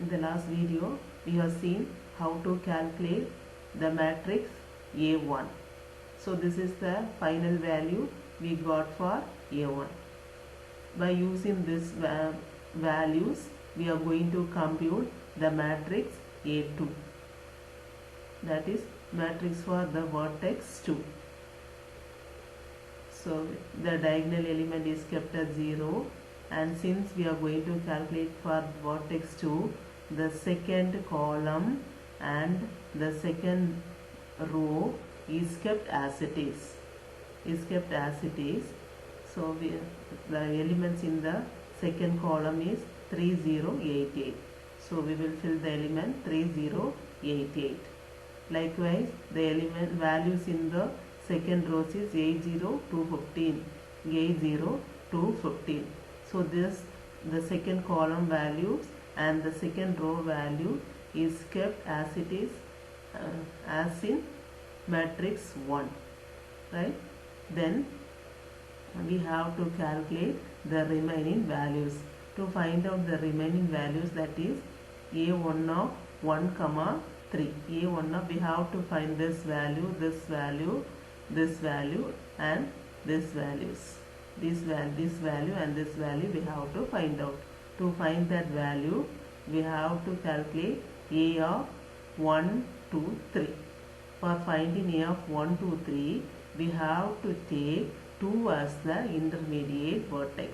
In the last video, we have seen how to calculate the matrix A1. So this is the final value we got for A1. By using these values, we are going to compute the matrix A2. That is matrix for the vertex 2. So the diagonal element is kept as 0, and since we are going to calculate for vertex 2, the second column and the second row is kept as it is. So the elements in the second column is 3088. So we will fill the element 3088. Likewise, the element values in the second row is 80 to 15. 80 to 15. So this the second column values and the second row value is kept as it is, as in matrix 1, right? Then we have to calculate the remaining values. To find out the remaining values, that is A1 of 1 comma 3. A1 of, we have to find this value, this value, this value and this values. This value and this value we have to find out. To find that value, we have to calculate A of 1, 2, 3. For finding A of 1, 2, 3, we have to take 2 as the intermediate vertex.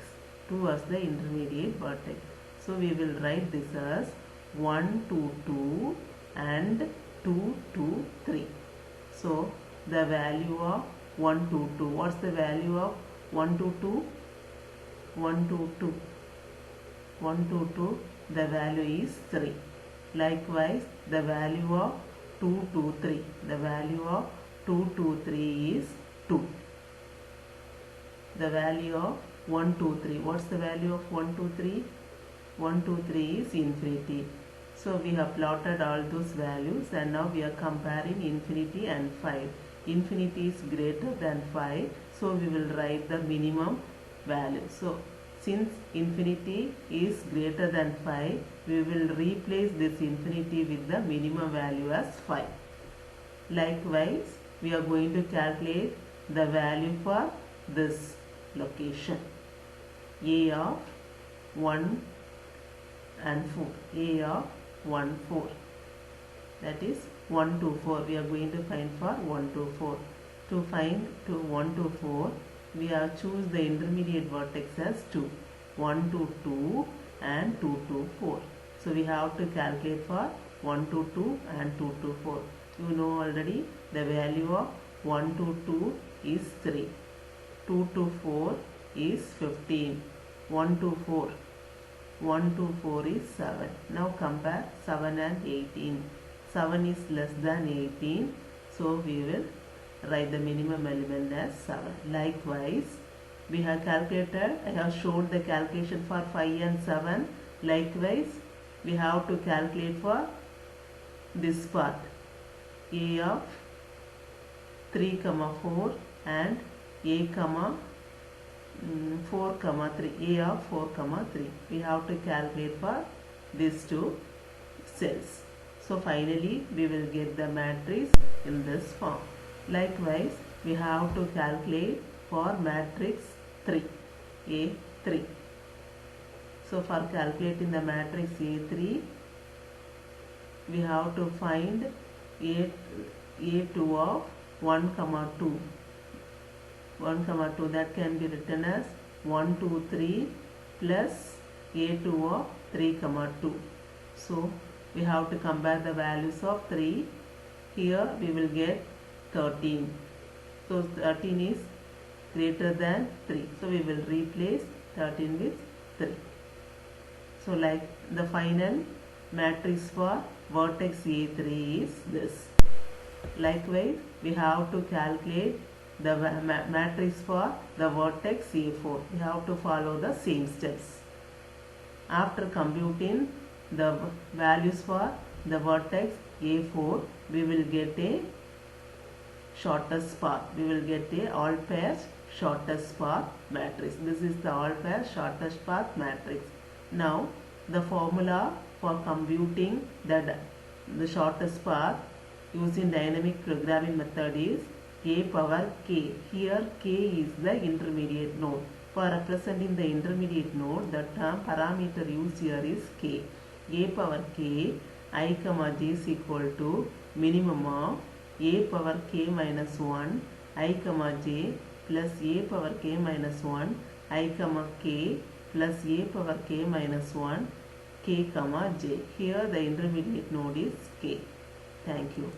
2 as the intermediate vertex. So we will write this as 1, 2, 2 and 2, 2, 3. So the value of 1, 2, 2. What's the value of 1, 2, 2? 1, 2, 2. 1, 2, 2. The value is 3. Likewise, the value of 2, 2, 3. The value of 2, 2, 3 is 2. The value of 1, 2, 3. What's the value of 1, 2, 3? 1, 2, 3 is infinity. So we have plotted all those values, and now we are comparing infinity and 5. Infinity is greater than 5, so we will write the minimum value. So since infinity is greater than 5, we will replace this infinity with the minimum value as 5. Likewise, we are going to calculate the value for this location. A of 1 and 4. A of 1, 4. That is 1 to 4. We are going to find for 1 to 4. To find 1 to 4, we have choose the intermediate vertex as 2. 1 to 2 and 2 to 4. So we have to calculate for 1 to 2 and 2 to 4. You know already the value of 1 to 2 is 3. 2 to 4 is 15. 1 to 4. 1 to 4 is 7. Now compare 7 and 18. 7 is less than 18. So we will write the minimum element as 7. Likewise, we have calculated, I have showed the calculation for 5 and 7. Likewise, we have to calculate for this part. A of 3, 4 and A, 4, 3. A of 4, 3. We have to calculate for these two cells. So finally, we will get the matrix in this form. Likewise, we have to calculate for matrix 3, A3. So for calculating the matrix A3, we have to find A2 of 1, 2. 1, 2, that can be written as 1, 2, 3 plus A2 of 3, 2. So we have to compare the values of 3. Here we will get 13. So 13 is greater than 3. So we will replace 13 with 3. So like the final matrix for vertex A3 is this. Likewise, we have to calculate the matrix for the vertex A4. We have to follow the same steps. After computing the values for the vertex A4, we will get a shortest path. We will get a all pairs shortest path matrix. This is the all pairs shortest path matrix. Now the formula for computing the shortest path using dynamic programming method is a power k. Here k is the intermediate node. For representing the intermediate node, the term parameter used here is k. A power k I comma j is equal to minimum of a power k minus 1 I comma j plus a power k minus 1 I comma k plus a power k minus 1 k comma j. Here the intermediate node is k. Thank you.